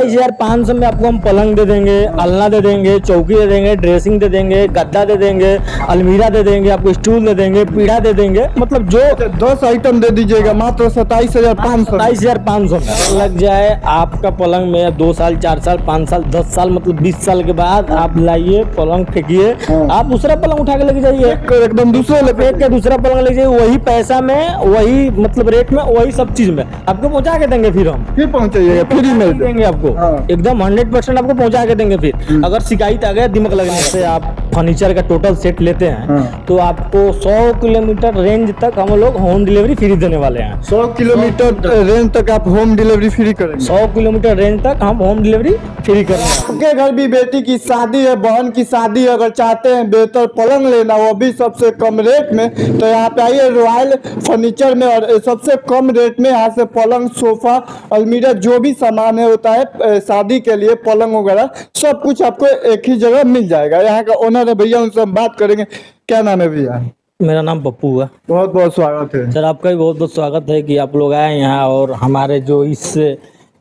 27,500 में आपको हम पलंग दे देंगे, अलना दे देंगे, चौकी दे देंगे, ड्रेसिंग दे देंगे, गद्दा दे देंगे, अलमीरा दे देंगे, आपको स्टूल दे देंगे, पीढ़ा दे देंगे। मतलब जो 10 आइटम दे दीजिएगा मात्र 27,500। 27,500 में लग जाए आपका पलंग में 2 साल, 4 साल, 5 साल, 10 साल, मतलब 20 साल के बाद आप लाइए पलंग फेंकिए, आप दूसरा पलंग उठा के लेके जाइए, एकदम दूसरे फेंक के दूसरा पलंग लेके जाइए, वही पैसा में, वही मतलब रेट में, वही सब चीज में आपको पहुंचा के देंगे। फिर हम फिर पहुंचाइएगा, फ्री में देंगे आपको। हाँ। एकदम 100% आपको पहुंचा के देंगे। फिर अगर शिकायत आ गया दिमाग लगने से, आप फर्नीचर का टोटल सेट लेते हैं तो आपको 100 किलोमीटर रेंज तक हम लोग होम डिलीवरी फ्री देने वाले हैं। 100 किलोमीटर रेंज तक आप होम डिलीवरी फ्री करेंगे। 100 किलोमीटर रेंज तक हम होम डिलीवरी फ्री कर रहे हैं। आपके घर भी बेटी की शादी है, बहन की शादी है, अगर चाहते हैं बेहतर पलंग लेना, वो भी सबसे कम रेट में, तो यहाँ पे आइए रॉयल फर्नीचर में, और सबसे कम रेट में यहाँ से पलंग, सोफा, अलमीरा, जो भी सामान है होता है शादी के लिए, पलंग वगैरह सब कुछ आपको एक ही जगह मिल जाएगा। यहाँ का ओनर है भैया, उनसे हम बात करेंगे। क्या नाम है भैया? मेरा नाम पप्पू है। बहुत बहुत स्वागत है सर, आपका भी बहुत बहुत स्वागत है कि आप लोग आए यहाँ, और हमारे जो इस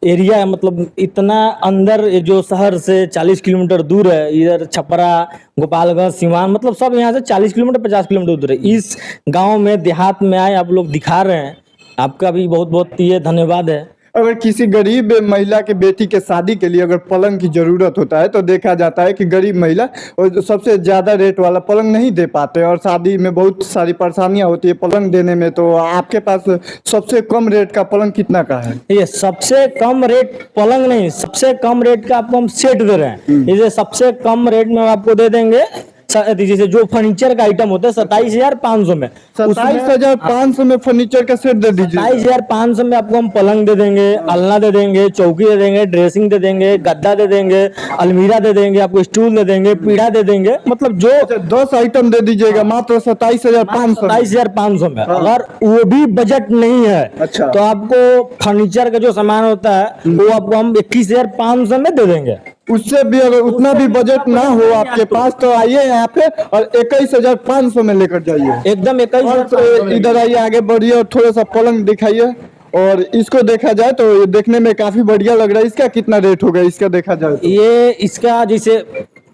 एरिया है, मतलब इतना अंदर, ये जो शहर से 40 किलोमीटर दूर है, इधर छपरा, गोपालगंज, सिवान, मतलब सब यहाँ से 40 किलोमीटर 50 किलोमीटर दूर है। इस गांव में, देहात में आए आप लोग दिखा रहे हैं, आपका भी बहुत बहुत ये धन्यवाद है। अगर किसी गरीब महिला के बेटी के शादी के लिए अगर पलंग की ज़रूरत होता है तो देखा जाता है कि गरीब महिला और सबसे ज़्यादा रेट वाला पलंग नहीं दे पाते, और शादी में बहुत सारी परेशानियां होती है पलंग देने में। तो आपके पास सबसे कम रेट का पलंग कितना का है? ये सबसे कम रेट पलंग नहीं, सबसे कम रेट का आपको हम सेट दे रहे हैं। ये सबसे कम रेट में आपको दे देंगे। जैसे जो फर्नीचर का आइटम होता है 27,500 में, 27,500 में फर्नीचर का सेट दे दीजिए। 27,500 में आपको हम पलंग दे देंगे, अलना दे देंगे, चौकी दे देंगे, ड्रेसिंग दे देंगे, गद्दा दे देंगे, अलमीरा दे देंगे, आपको स्टूल दे देंगे, पीढ़ा दे देंगे। मतलब जो 10 आइटम दे दीजिएगा मात्र 27,500। 27,500 में। अगर वो भी बजट नहीं है अच्छा, तो आपको फर्नीचर का जो सामान होता है वो आपको हम 21,500 में दे देंगे। उससे भी अगर उतना भी बजट ना हो आपके पास तो आइए यहाँ पे और 21,500 में लेकर जाइए। एकदम 21,500। और इधर आइए, आगे बढ़िए और थोड़ा सा पलंग दिखाइए। और इसको देखा जाए तो ये देखने में काफी बढ़िया लग रहा है। इसका कितना रेट होगा इसका देखा जाए तो? ये इसका जैसे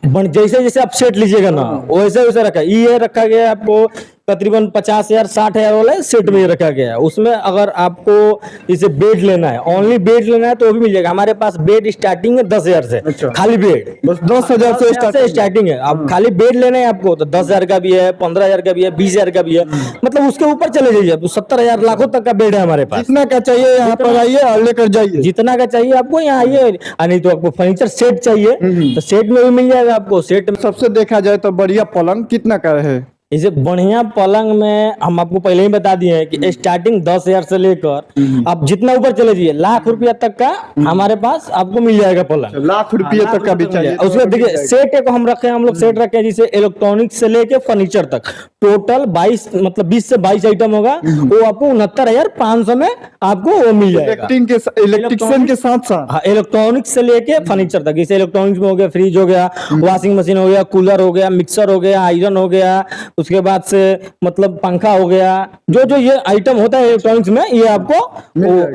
जैसे आप सेट लीजिएगा ना, वैसे वैसे रखा, ये रखा गया है आपको तकरीबन 50,000 60,000 वाला सेट में रखा गया है। उसमें अगर आपको इसे बेड लेना है, ओनली बेड लेना है, तो वो भी मिल जाएगा। हमारे पास बेड स्टार्टिंग है 10,000 से। अच्छा। खाली बेड बस 10,000 से स्टार्टिंग है। अब खाली बेड लेना है आपको तो 10,000 का भी है, 15,000 का भी है, 20,000 का भी है, मतलब उसके ऊपर चले जाइए। 70,000 लाखों तक का बेड है हमारे पास। जितना का चाहिए यहाँ पर आइए और लेकर जाइए। जितना का चाहिए आपको यहाँ आइए। नहीं तो आपको फर्नीचर सेट चाहिए तो सेट में भी मिल जाएगा आपको। सेट में सबसे देखा जाए तो बढ़िया पलंग कितना का है? इसे बढ़िया पलंग में हम आपको पहले ही बता दिए हैं कि स्टार्टिंग 10,000 से लेकर आप जितना ऊपर चले जाइए लाख रुपया तक का हमारे पास आपको मिल जाएगा पलंग। लाख रुपये तक का भी चाहिए। उसमें देखिए सेट एक हम रखे हैं, हम लोग सेट रखे हैं जिसे इलेक्ट्रॉनिक से लेके फर्नीचर तक टोटल 22 मतलब 20 से 22 आइटम होगा। वो आपको 69,500 में आपको वो मिल जाएगा इलेक्ट्रिशियन के साथ साथ। हाँ, इलेक्ट्रॉनिक से लेके फर्नीचर तक। जैसे इलेक्ट्रॉनिक्स में हो गया फ्रिज हो गया, वॉशिंग मशीन हो गया, कूलर हो गया, मिक्सर हो गया, आयरन हो गया, उसके बाद से मतलब पंखा हो गया, जो जो ये आइटम होता है इलेक्ट्रॉनिक्स में ये आपको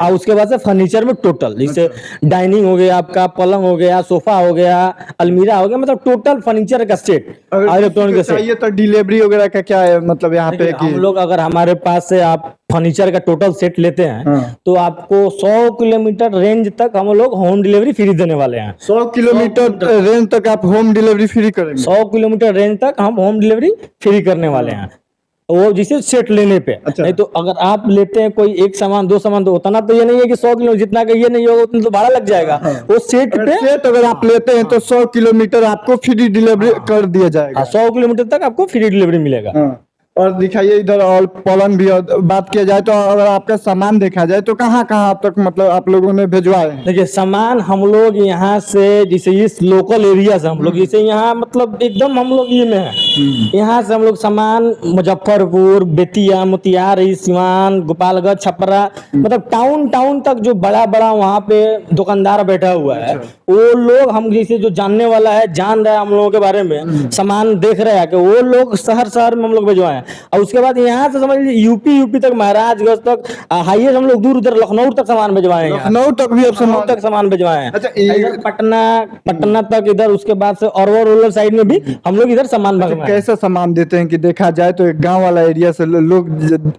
और उसके बाद से फर्नीचर में टोटल जैसे डाइनिंग हो गया, आपका पलंग हो गया, सोफा हो गया, अलमीरा हो गया, मतलब टोटल फर्नीचर का सेट इलेक्ट्रॉनिक का सेट। चाहिए तो डिलीवरी वगैरह का क्या है मतलब यहाँ पे? हम लोग अगर हमारे पास से आप फर्नीचर का टोटल सेट लेते हैं तो आपको 100 किलोमीटर रेंज तक हम लोग होम डिलीवरी फ्री देने वाले हैं। 100 किलोमीटर रेंज तक आप होम डिलीवरी फ्री करेंगे? 100 किलोमीटर रेंज तक हम होम डिलीवरी फ्री करने वाले हैं, वो जिसे सेट लेने पे। अच्छा। नहीं तो अगर आप लेते हैं कोई एक सामान दो सामान तो उतना तो ये नहीं है कि 100 किलो जितना का ये नहीं होगा उतना तो भाड़ा लग जाएगा। वो सेट पे सेट अगर आप लेते हैं तो 100 किलोमीटर आपको फ्री डिलीवरी कर दिया जाएगा। 100 किलोमीटर तक आपको फ्री डिलीवरी मिलेगा। और दिखाइए इधर और पलंग भी। बात किया जाए तो अगर आपका सामान देखा जाए तो कहाँ कहाँ आप तक मतलब आप लोगों ने भिजवाए हैं? देखिए सामान हम लोग यहाँ से जैसे इस लोकल एरिया से हम लोग जैसे यहाँ मतलब एकदम हम लोग ये में है, यहाँ से हम लोग सामान मुजफ्फरपुर, बेतिया, मोतिहारी, सिवान, गोपालगंज, छपरा, मतलब टाउन तक जो बड़ा बड़ा वहाँ पे दुकानदार बैठा हुआ है वो लोग हम जैसे जो जानने वाला है जान रहा है हम लोगों के बारे में, सामान देख रहे हैं कि वो लोग शहर में हम लोग भिजवाए। और उसके बाद यहाँ से समझ लीजिए यूपी तक, महाराजगंज तक, हाईएस्ट हम लोग दूर उधर लखनऊ तक सामान भिजवाए हैं। लखनऊ तक भी अब लखनऊ तक सामान भिजवाए हैं। अच्छा, इधर पटना तक, इधर उसके बाद से और रूरल साइड में भी हम लोग इधर सामान भिजवाए हैं। कैसा सामान देते हैं कि देखा जाए तो एक गांव वाला एरिया से लोग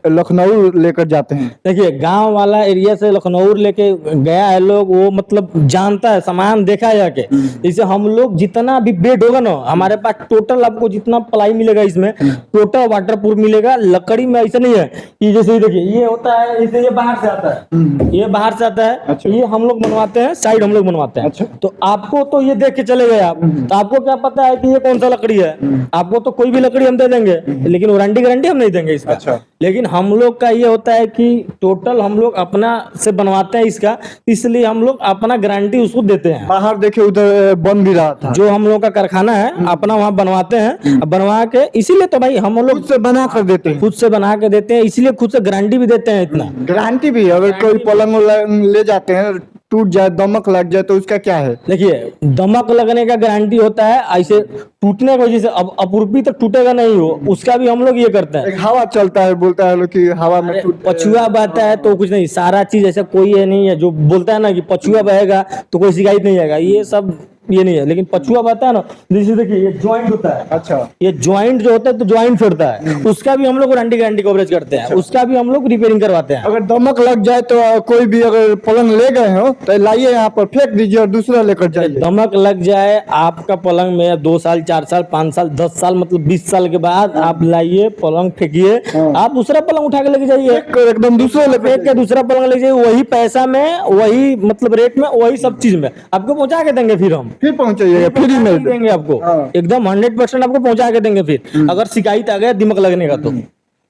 लखनऊ लेकर जाते हैं? देखिए गांव वाला एरिया से लखनऊ लेके गया है लोग, वो मतलब जानता है सामान देखा है जाके। जैसे हम लोग जितना भी बेड होगा ना हमारे पास, टोटल आपको जितना प्लाई मिलेगा इसमें टोटल वाटरप्रूफ मिलेगा। लकड़ी में ऐसा नहीं है कि जैसे देखिए ये होता है, जैसे ये बाहर से आता है, ये बाहर से आता है। अच्छा। ये हम लोग बनवाते हैं, साइड हम लोग बनवाते हैं। अच्छा। तो आपको तो ये देख के चले गए आप, तो आपको क्या पता है कि ये कौन सा लकड़ी है? आपको तो कोई भी लकड़ी हम दे देंगे, लेकिन वारंटी गारंटी हम नहीं देंगे इसका। अच्छा। लेकिन हम लोग का ये होता है कि टोटल हम लोग अपना से बनवाते हैं इसका, इसलिए हम लोग अपना गारंटी उसको देते हैं। बाहर देखे उधर बन भी रहा था। जो हम लोग का कारखाना है अपना वहाँ बनवाते हैं, बनवा के इसीलिए तो भाई हम लोग खुद से बना कर देते हैं। खुद से बना के देते हैं, इसीलिए खुद से गारंटी भी देते हैं इतना। गारंटी भी, अगर कोई पलंग ले जाते हैं टूट जाए, दमक लग जाए तो उसका क्या है? देखिए दमक लगने का गारंटी होता है, ऐसे टूटने की वजह से अब अपूर्वी तक टूटेगा नहीं हो, उसका भी हम लोग ये करते हैं। एक हवा चलता है, बोलता है लोग कि हवा में पछुआ बहता है तो कुछ नहीं, सारा चीज ऐसा कोई है नहीं है जो बोलता है ना कि पछुआ बहेगा तो कोई शिकायत नहीं आएगा, ये सब ये नहीं है। लेकिन पछुआ बहता है ना, जैसे देखिए ये ज्वाइंट होता है। अच्छा। ये ज्वाइंट जो होता है तो ज्वाइंट फिरता है, उसका भी हम लोग वारंटी गारंटी कवरेज करते हैं, उसका भी हम लोग रिपेयरिंग करवाते हैं। अगर दमक लग जाए तो कोई भी अगर पलंग ले गए हो तो लाइए यहाँ पर फेंक दीजिए और दूसरा लेकर जाइए। दमक लग जाए आपका पलंग में 2 साल 4 साल 5 साल 10 साल मतलब 20 साल के बाद आप लाइए पलंग फेंकिए, आप दूसरा पलंग उठा के लेके जाइए, एकदम दूसरे फेंक के दूसरा पलंग ले जाइए, वही पैसा में, वही मतलब रेट में, वही सब चीज में आपको पहुंचा के देंगे। फिर पहुंचाइएगा, फ्री में देंगे आपको, एकदम 100% आपको पहुंचा के देंगे। फिर अगर शिकायत आ गया दिमाग लगने का तो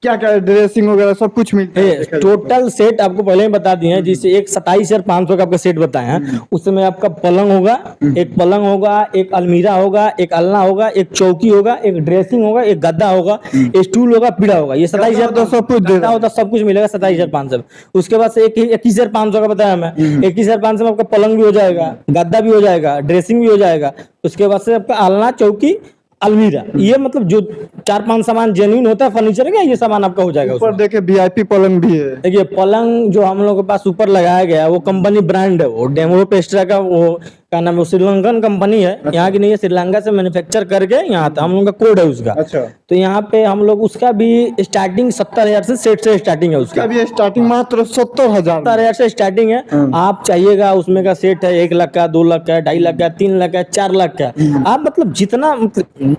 क्या क्या ड्रेसिंग वगैरह सब कुछ मिलता है? टोटल सेट आपको पहले ही बता दिए हैं, जिससे एक 27,500 का आपका सेट बताए हैं। उसमें आपका पलंग होगा, एक पलंग होगा, एक अलमीरा होगा, एक अलना होगा, एक चौकी होगा, एक ड्रेसिंग होगा, एक गद्दा होगा, स्टूल होगा, पीड़ा होगा। ये 27,000 सब कुछ होता, सब कुछ मिलेगा 27,500। उसके बाद से 21,500 का बताया मैं, 21,500 में आपका पलंग भी हो जाएगा, गद्दा भी हो जाएगा, ड्रेसिंग भी हो जाएगा। उसके बाद से आपका अलना, चौकी, अलमीरा, ये मतलब जो 4-5 सामान जेन्युइन होता है फर्नीचर का, ये सामान आपका हो जाएगा। ऊपर देखिए VIP पलंग भी है। देखिए पलंग जो हम लोग के पास ऊपर लगाया गया है वो कंपनी ब्रांड है, वो डेमो पेस्ट्रा का, वो का नाम है, श्रीलंकन कंपनी है। अच्छा। यहाँ की नहीं है, श्रीलंका से मैन्युफैक्चर करके यहाँ आता, हम लोग का कोड है उसका। अच्छा। तो यहाँ पे हम लोग उसका भी स्टार्टिंग 70,000 से सेट से स्टार्टिंग है उसका। अभी स्टार्टिंग मात्र 70,000 से स्टार्टिंग है। आप चाहिएगा उसमें का सेट है 1 लाख का, 2 लाख का, 2.5 लाख का, 3 लाख का, 4 लाख का। आप मतलब जितना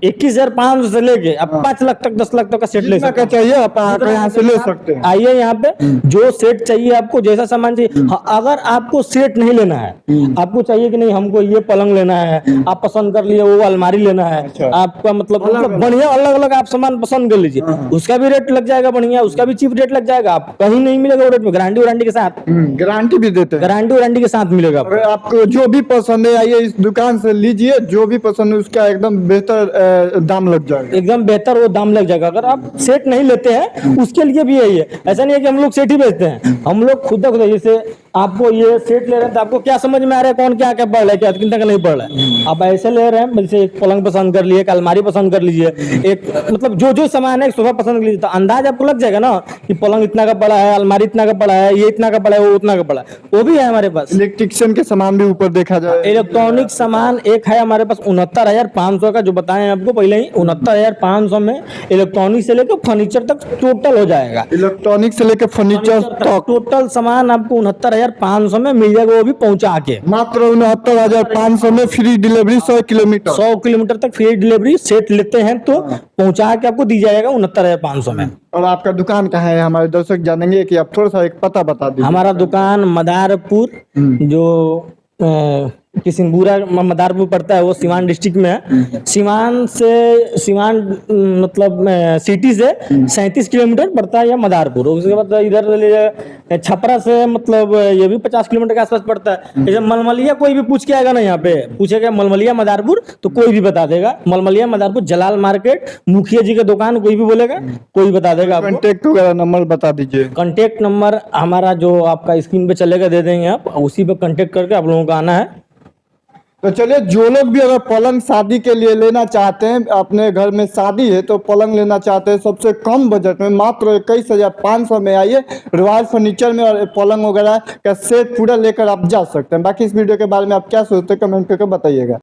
21,500 से लेके आप 5 लाख तक 10 लाख तक का सेट ले सकते हैं। चाहिए आप यहाँ से ले सकते हैं। आइए यहाँ पे, जो सेट चाहिए आपको, जैसा सामान चाहिए। हाँ, अगर आपको सेट नहीं लेना है, आपको चाहिए कि नहीं हमको ये पलंग लेना है, आप पसंद कर लिए, वो अलमारी लेना है। अच्छा। आपका मतलब बढ़िया अलग अलग आप सामान पसंद कर लीजिए, उसका भी रेट लग जाएगा बढ़िया, उसका भी चीप रेट लग जाएगा। आप कहीं नहीं मिलेगा वो रेट में, गारंटी वारंटी के साथ। गारंटी भी देते हैं, गारंटी वारंटी के साथ मिलेगा आपको। अगर आपको जो भी पसंद है आइए इस दुकान से लीजिए, जो भी पसंद है उसका एकदम बेहतर दाम लग जाएगा, एकदम बेहतर वो दाम लग जाएगा। अगर आप सेट नहीं लेते हैं उसके लिए भी यही है, ऐसा नहीं है कि हम लोग सेट ही बेचते हैं, हम लोग खुद जैसे आपको ये सेट ले रहे हैं तो आपको क्या समझ में आ रहा है, कौन क्या क्या पढ़ रहा है, क्या कितना का नहीं पढ़ रहा है। आप ऐसे ले रहे हैं, जैसे एक पलंग पसंद कर लिए, एक अलमारी पसंद कर लीजिए, एक मतलब जो जो सामान है एक सोफा पसंद कर लीजिए, तो अंदाज आपको लग जाएगा ना कि पलंग इतना का पड़ा है, अलमारी इतना का पड़ा है, ये इतना का पड़ा है, वो उतना का पड़ा है, वो भी है हमारे पास। इलेक्ट्रिशियन के सामान भी ऊपर देखा जाए, इलेक्ट्रॉनिक सामान एक है हमारे पास 69,500 का, जो बताए हैं आपको पहले ही। 69,500 में इलेक्ट्रॉनिक से लेकर फर्नीचर तक टोटल हो जाएगा। इलेक्ट्रॉनिक से लेकर फर्नीचर तक टोटल सामान आपको 69,500 में मिल जाएगा, वो भी पहुंचा के। मात्र 69,500 में फ्री डिलीवरी 100 किलोमीटर 100 किलोमीटर तक फ्री डिलीवरी सेट लेते हैं तो पहुंचा के आपको दी जाएगा 69,500 में। और आपका दुकान कहाँ है, हमारे दर्शक जानेंगे कि आप थोड़ा सा एक पता बता दीजिए। हमारा दुकान मदारपुर, जो किशनपुरा मदारपुर पड़ता है, वो सिवान डिस्ट्रिक्ट में है। सिवान मतलब सिटी से 37 किलोमीटर पड़ता है या मदारपुर। उसके बाद इधर छपरा से मतलब ये भी 50 किलोमीटर के आसपास पड़ता है। जैसे मलमलिया कोई भी पूछ के आएगा ना, यहाँ पे पूछेगा मलमलिया मदारपुर तो कोई भी बता देगा। मलमलिया मदारपुर, जलाल मार्केट, मुखिया जी का दुकान, कोई भी बोलेगा कोई बता देगा आपको। कॉन्टेक्ट वगैरह नंबर बता दीजिए। कॉन्टेक्ट नंबर हमारा जो आपका स्क्रीन पे चलेगा दे देंगे, आप उसी पे कॉन्टेक्ट करके आप लोगों को आना है। तो चलिए, जो लोग भी अगर पलंग शादी के लिए लेना चाहते हैं, अपने घर में शादी है तो पलंग लेना चाहते हैं सबसे कम बजट में, मात्र 21,500 में आइए रॉयल फर्नीचर में, और पलंग वगैरह का सेट पूरा लेकर आप जा सकते हैं। बाकी इस वीडियो के बारे में आप क्या सोचते हैं कमेंट करके बताइएगा।